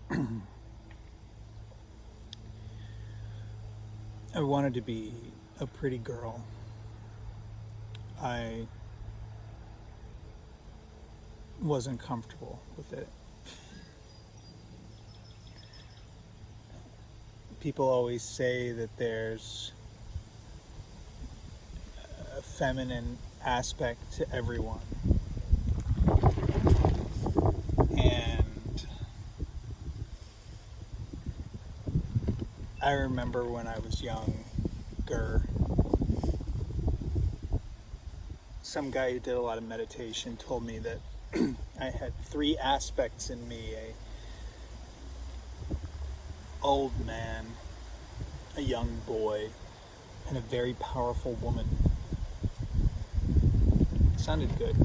I wanted to be a pretty girl. I wasn't comfortable with it. People always say that there's a feminine aspect to everyone. And I remember when I was younger, some guy who did a lot of meditation told me that I had three aspects in me: a old man, a young boy, and a very powerful woman. Sounded good.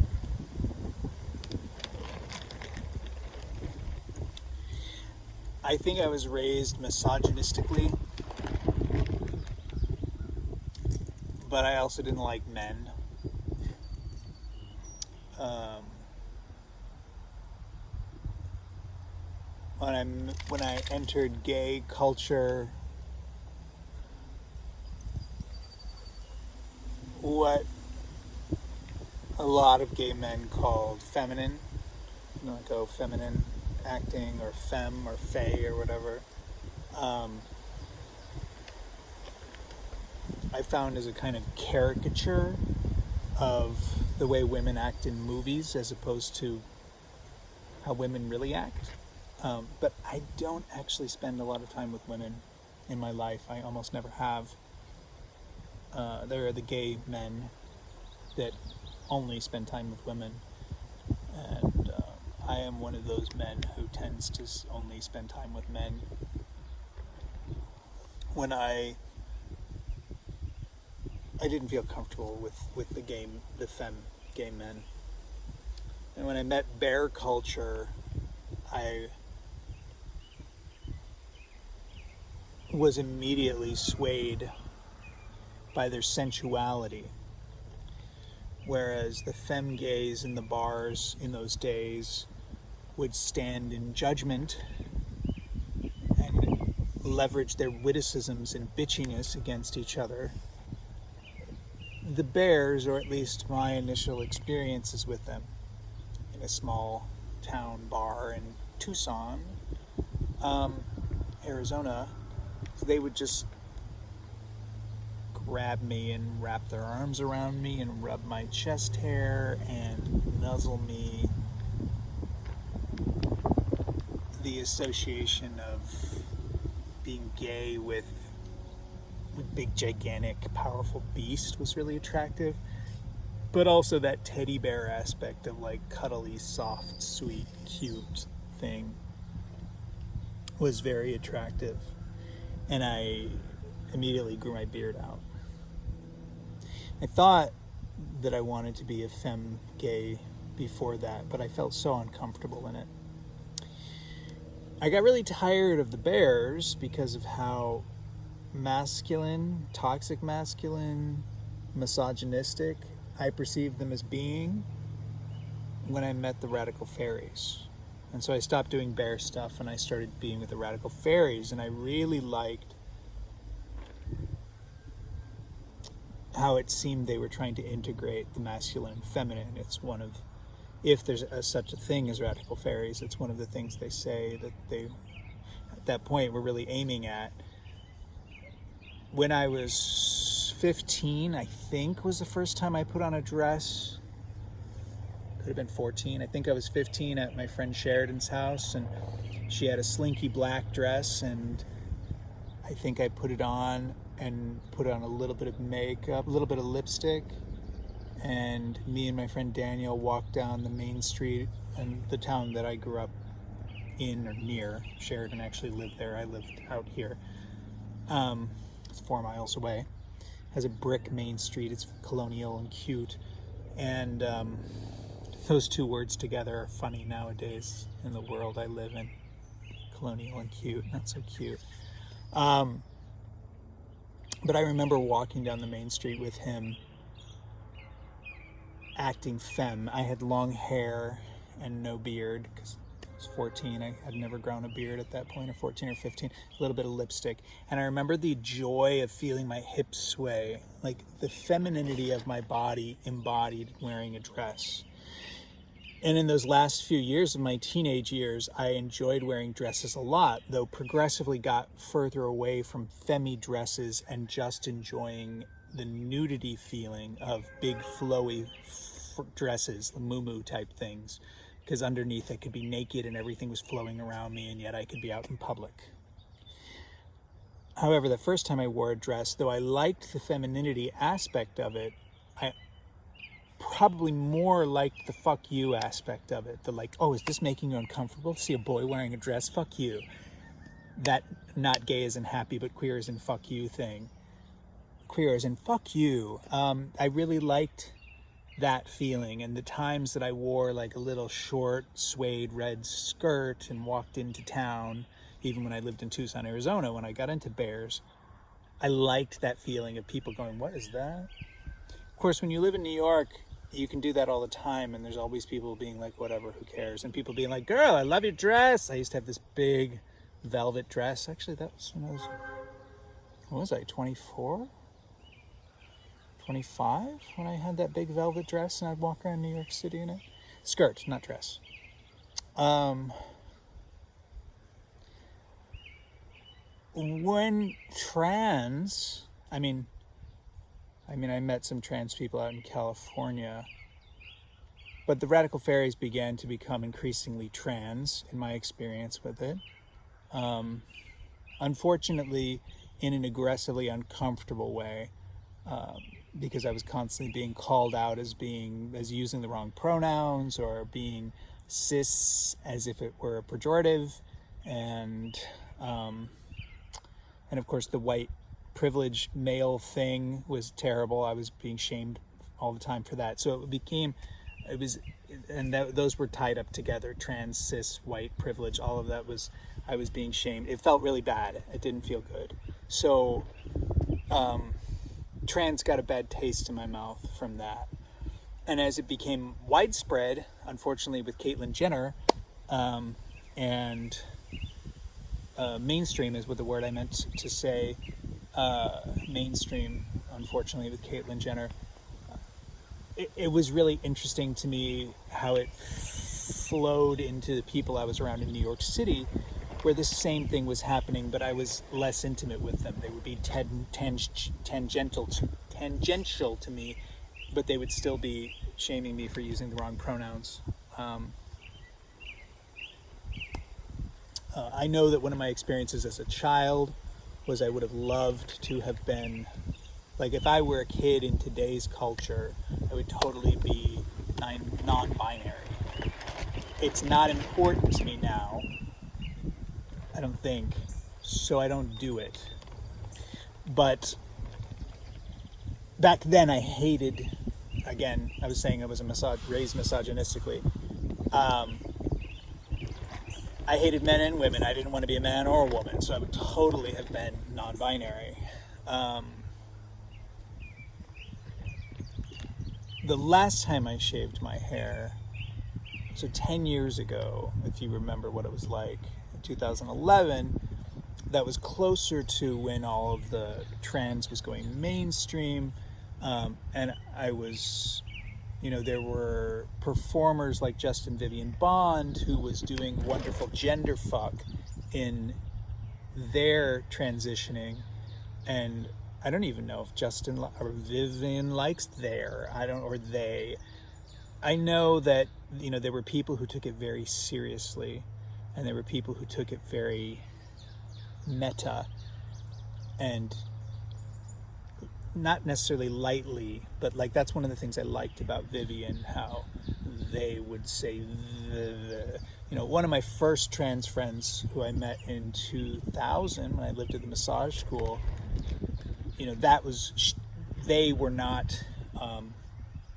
I think I was raised misogynistically, but I also didn't like men. When I entered gay culture, what a lot of gay men called feminine, like feminine acting or femme or fae or whatever, I found as a kind of caricature of the way women act in movies as opposed to how women really act. But I don't actually spend a lot of time with women in my life. I almost never have. There are the gay men that only spend time with women. And I am one of those men who tends to only spend time with men. When I didn't feel comfortable with the femme gay men. And when I met bear culture, I was immediately swayed by their sensuality. Whereas the femme gays in the bars in those days would stand in judgment and leverage their witticisms and bitchiness against each other. The bears, or at least my initial experiences with them in a small town bar in Tucson, Arizona, they would just grab me and wrap their arms around me and rub my chest hair and nuzzle me. The association of being gay with a big, gigantic, powerful beast was really attractive. But also that teddy bear aspect of like cuddly, soft, sweet, cute thing was very attractive. And I immediately grew my beard out. I thought that I wanted to be a femme gay before that, but I felt so uncomfortable in it. I got really tired of the bears because of how masculine, toxic masculine, misogynistic I perceived them as being when I met the radical fairies. And so I stopped doing bear stuff and I started being with the radical fairies, and I really liked how it seemed they were trying to integrate the masculine and feminine. It's one of, if there's such a thing as radical fairies, it's one of the things they say that they, at that point, were really aiming at. When I was 15, I think, was the first time I put on a dress. Could have been 14. I think I was 15 at my friend Sheridan's house, and she had a slinky black dress, and I think I put it on and put on a little bit of makeup, a little bit of lipstick, and me and my friend Daniel walked down the main street in the town that I grew up in or near. Sheridan actually lived there. I lived out here. It's 4 miles away. Has a brick main street. It's colonial and cute. And those two words together are funny nowadays in the world I live in. Colonial and cute. Not so cute. But I remember walking down the main street with him acting femme. I had long hair and no beard because was 14. I had never grown a beard at that point, or 14 or 15, a little bit of lipstick. And I remember the joy of feeling my hips sway, like the femininity of my body embodied wearing a dress. And in those last few years of my teenage years, I enjoyed wearing dresses a lot, though progressively got further away from femi dresses and just enjoying the nudity feeling of big flowy dresses, the muumuu type things, because underneath I could be naked and everything was flowing around me, and yet I could be out in public. However, the first time I wore a dress, though I liked the femininity aspect of it, I probably more liked the fuck you aspect of it. The like, oh, is this making you uncomfortable to see a boy wearing a dress? Fuck you. That not gay as in happy, but queer as in fuck you thing. Queer as in fuck you. I really liked that feeling, and the times that I wore like a little short suede red skirt and walked into town, even when I lived in Tucson, Arizona, when I got into bears, I liked that feeling of people going, what is that? Of course, when you live in New York, you can do that all the time, and there's always people being like, whatever, who cares? And people being like, girl, I love your dress. I used to have this big velvet dress. Actually, that was when I was, what was I, 24? 25? When I had that big velvet dress and I'd walk around New York City in it. Skirt, not dress. When trans, I met some trans people out in California, but the radical fairies began to become increasingly trans in my experience with it. Unfortunately, in an aggressively uncomfortable way, because I was constantly being called out as using the wrong pronouns, or being cis as if it were a pejorative, and of course the white privileged male thing was terrible. I was being shamed all the time for that. So those were tied up together. Trans, cis, white, privilege, all of that was, I was being shamed. It felt really bad. It didn't feel good. So trans got a bad taste in my mouth from that. And as it became widespread, unfortunately with Caitlyn Jenner, and mainstream is what the word I meant to say, mainstream, unfortunately, with Caitlyn Jenner. It was really interesting to me how it flowed into the people I was around in New York City, where the same thing was happening, but I was less intimate with them. They would be tangential to me, but they would still be shaming me for using the wrong pronouns. I know that one of my experiences as a child was I would have loved to have been, like if I were a kid in today's culture, I would totally be non-binary. It's not important to me now, I don't think, so I don't do it. But back then I hated, again, I was saying I was raised misogynistically. I hated men and women. I didn't want to be a man or a woman, so I would totally have been non-binary. The last time I shaved my hair, so 10 years ago, if you remember what it was like, in 2011, that was closer to when all of the trans was going mainstream, and I was, there were performers like Justin Vivian Bond, who was doing wonderful gender fuck in their transitioning, and I don't even know if Justin or Vivian likes their, or they. I know that, there were people who took it very seriously, and there were people who took it very meta, and not necessarily lightly, but like that's one of the things I liked about Vivian, how they would say one of my first trans friends who I met in 2000 when I lived at the massage school, they were not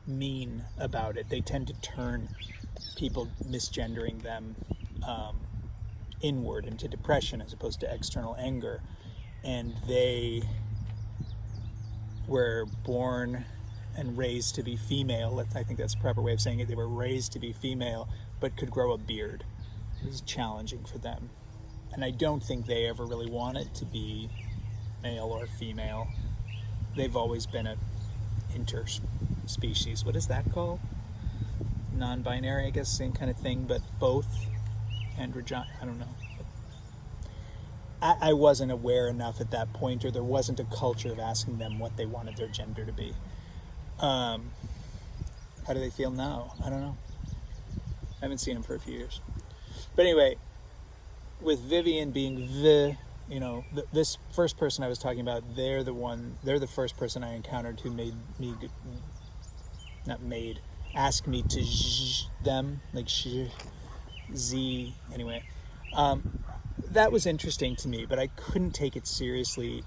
mean about it. They tend to turn people misgendering them inward into depression as opposed to external anger, and they were born and raised to be female. I think that's the proper way of saying it. They were raised to be female, but could grow a beard. was challenging for them. And I don't think they ever really wanted to be male or female. They've always been a interspecies. What is that called? Non-binary, I guess, same kind of thing, but both androgyny. I don't know. I wasn't aware enough at that point, or there wasn't a culture of asking them what they wanted their gender to be. How do they feel now? I don't know. I haven't seen them for a few years. But anyway, with Vivian being this first person I was talking about, they're the first person I encountered who made me, ask me to them, like z, anyway. That was interesting to me, but I couldn't take it seriously.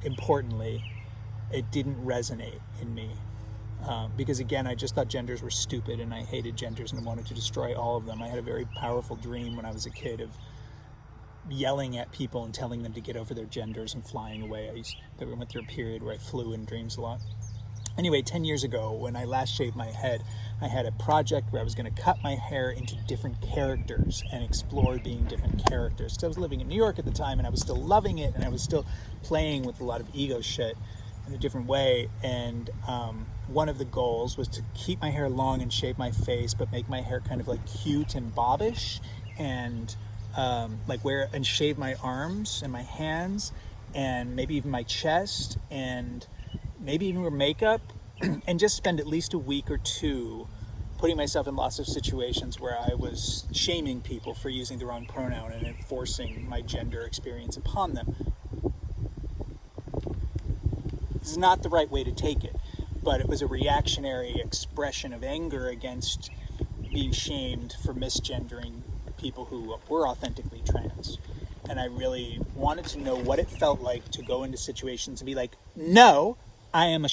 Importantly, it didn't resonate in me. Because again, I just thought genders were stupid and I hated genders and wanted to destroy all of them. I had a very powerful dream when I was a kid of yelling at people and telling them to get over their genders and flying away. I went through a period where I flew in dreams a lot. Anyway, 10 years ago, when I last shaved my head, I had a project where I was going to cut my hair into different characters and explore being different characters. Because I was living in New York at the time and I was still loving it and I was still playing with a lot of ego shit in a different way. And one of the goals was to keep my hair long and shave my face, but make my hair kind of like cute and bobbish, and and shave my arms and my hands and maybe even my chest, and maybe even wear makeup, and just spend at least a week or two putting myself in lots of situations where I was shaming people for using the wrong pronoun and enforcing my gender experience upon them. This is not the right way to take it, but it was a reactionary expression of anger against being shamed for misgendering people who were authentically trans. And I really wanted to know what it felt like to go into situations and be like, no, you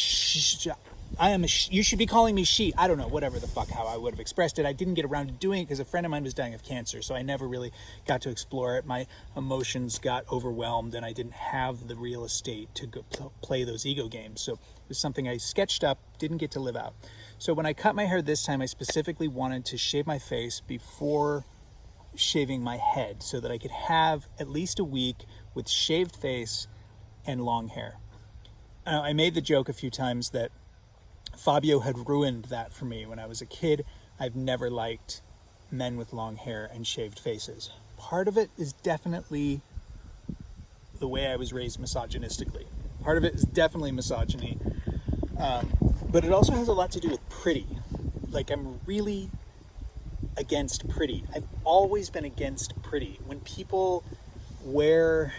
should be calling me she. I don't know, whatever the fuck, how I would have expressed it. I didn't get around to doing it because a friend of mine was dying of cancer, so I never really got to explore it. My emotions got overwhelmed and I didn't have the real estate to go play those ego games. So it was something I sketched up, didn't get to live out. So when I cut my hair this time, I specifically wanted to shave my face before shaving my head so that I could have at least a week with shaved face and long hair. I made the joke a few times that Fabio had ruined that for me when I was a kid. I've never liked men with long hair and shaved faces. Part of it is definitely the way I was raised misogynistically. Part of it is definitely misogyny. But it also has a lot to do with pretty. Like, I'm really against pretty. I've always been against pretty. When people wear,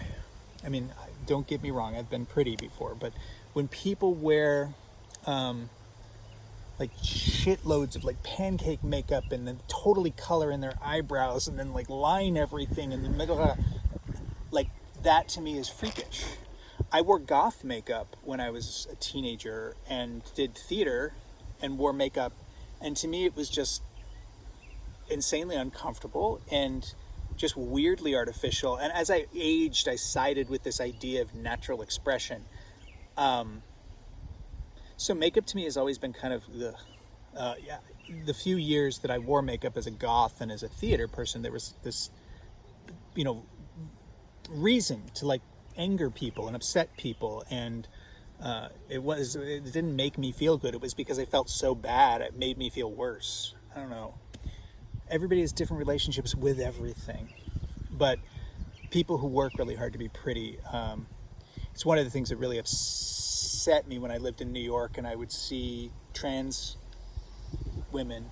don't get me wrong, I've been pretty before, but when people wear like shitloads of like pancake makeup and then totally color in their eyebrows and then like line everything in the middle, like that to me is freakish. I wore goth makeup when I was a teenager and did theater and wore makeup, and to me it was just insanely uncomfortable and just weirdly artificial. And as I aged, I sided with this idea of natural expression. So makeup to me has always been kind of the few years that I wore makeup as a goth and as a theater person, there was this, reason to like anger people and upset people. And it didn't make me feel good. It was because I felt so bad. It made me feel worse. I don't know. Everybody has different relationships with everything, but people who work really hard to be pretty, it's one of the things that really upset me when I lived in New York and I would see trans women,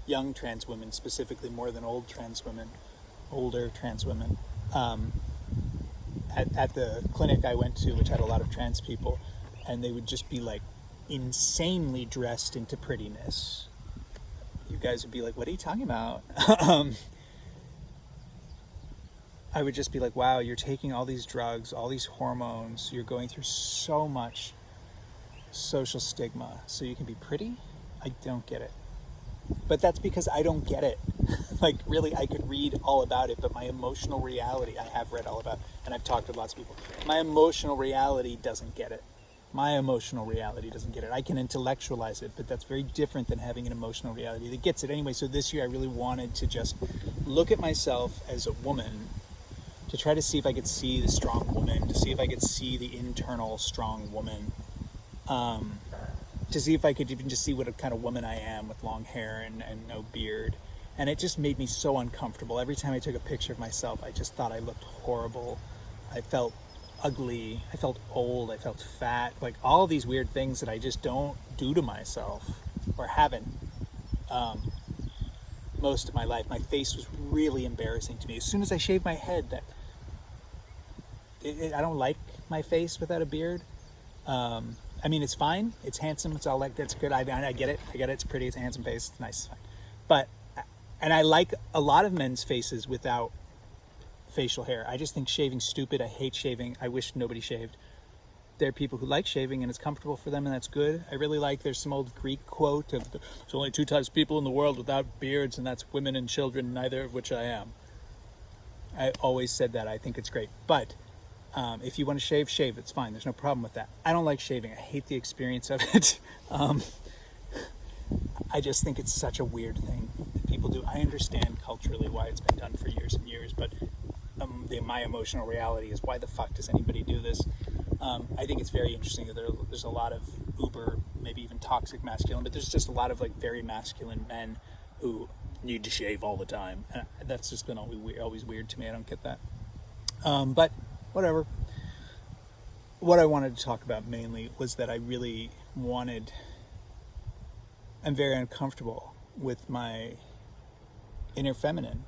young trans women specifically, more than older trans women, at the clinic I went to, which had a lot of trans people, and they would just be like insanely dressed into prettiness. You guys would be like, what are you talking about? I would just be like, wow, you're taking all these drugs, all these hormones, you're going through so much social stigma so you can be pretty? I don't get it. But that's because I don't get it. Like, really, I could read all about it, but my emotional reality, I have read all about, and I've talked to lots of people. My emotional reality doesn't get it. My emotional reality doesn't get it. I can intellectualize it, but that's very different than having an emotional reality that gets it. Anyway, so this year I really wanted to just look at myself as a woman, to try to see if I could see the strong woman, to see if I could see the internal strong woman, to see if I could even just see what kind of woman I am with long hair and no beard. And it just made me so uncomfortable. Every time I took a picture of myself, I just thought I looked horrible. I felt ugly. I felt old. I felt fat. Like all these weird things that I just don't do to myself, or haven't most of my life. My face was really embarrassing to me. As soon as I shaved my head, I don't like my face without a beard. I mean, it's fine. It's handsome. It's all like, that's good. I get it. I get it. It's pretty. It's a handsome face. It's nice. It's fine. But, and I like a lot of men's faces without facial hair. I just think shaving's stupid. I hate shaving. I wish nobody shaved. There are people who like shaving and it's comfortable for them, and that's good. I really like, there's some old Greek quote of, there's only two types of people in the world without beards, and that's women and children, neither of which I am. I always said that. I think it's great. But if you want to shave, shave. It's fine. There's no problem with that. I don't like shaving. I hate the experience of it. I just think it's such a weird thing that people do. I understand culturally why it's been done for years and years, but my emotional reality is, why the fuck does anybody do this? I think it's very interesting that there's a lot of uber, maybe even toxic masculine, but there's just a lot of like very masculine men who need to shave all the time. And that's just been always weird to me. I don't get that. But whatever. What I wanted to talk about mainly was that I'm very uncomfortable with my inner feminine.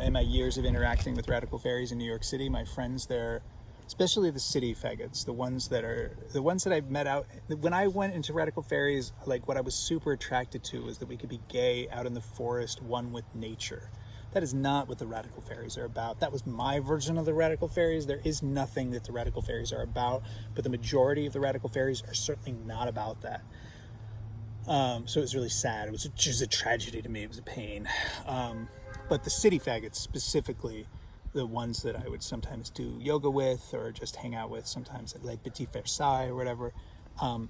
In my years of interacting with radical fairies in New York City, my friends there, especially the city faggots, the ones that I've met out. When I went into radical fairies, like what I was super attracted to was that we could be gay out in the forest, one with nature. That is not what the radical fairies are about. That was my version of the radical fairies. There is nothing that the radical fairies are about, but the majority of the radical fairies are certainly not about that. So it was really sad. It was just a tragedy to me. It was a pain. But the city faggots, specifically the ones that I would sometimes do yoga with or just hang out with, sometimes at Les Petits Versailles or whatever, I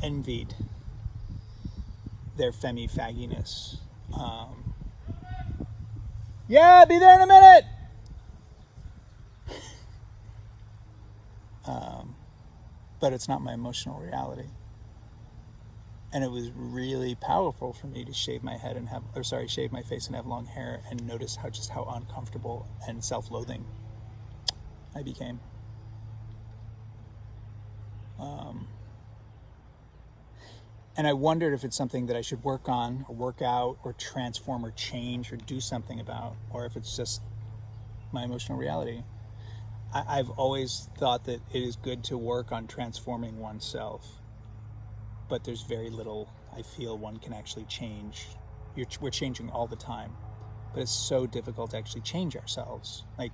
envied their femi-fagginess. Yeah, be there in a minute! But it's not my emotional reality. And it was really powerful for me to shave my head and shave my face and have long hair and notice how uncomfortable and self-loathing I became. And I wondered if it's something that I should work on or work out or transform or change or do something about, or if it's just my emotional reality. I've always thought that it is good to work on transforming oneself, but there's very little I feel one can actually change. We're changing all the time, but it's so difficult to actually change ourselves. Like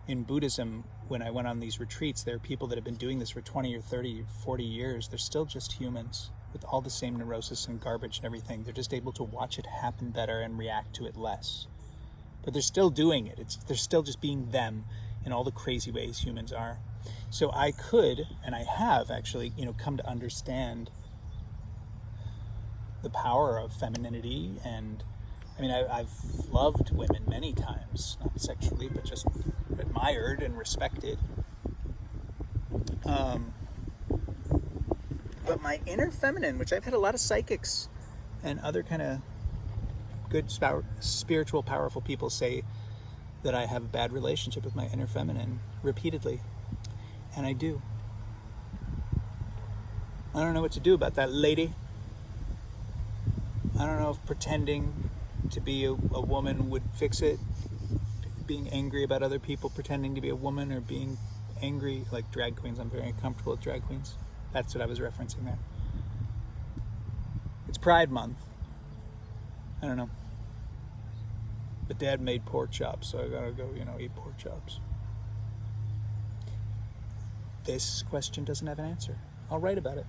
in Buddhism, when I went on these retreats, there are people that have been doing this for 20 or 30, 40 years. They're still just humans with all the same neurosis and garbage and everything. They're just able to watch it happen better and react to it less. But they're still doing it. They're still just being them in all the crazy ways humans are. So I could, and I have actually, come to understand the power of femininity. And I mean, I've loved women many times, not sexually, but just admired and respected. But my inner feminine, which I've had a lot of psychics and other kind of good spiritual, powerful people say that I have a bad relationship with my inner feminine repeatedly. And I do. I don't know what to do about that, lady. I don't know if pretending to be a woman would fix it. Being angry about other people pretending to be a woman, or being angry like drag queens. I'm very uncomfortable with drag queens. That's what I was referencing there. It's Pride Month. I don't know. But Dad made pork chops, so I gotta go, eat pork chops. This question doesn't have an answer. I'll write about it.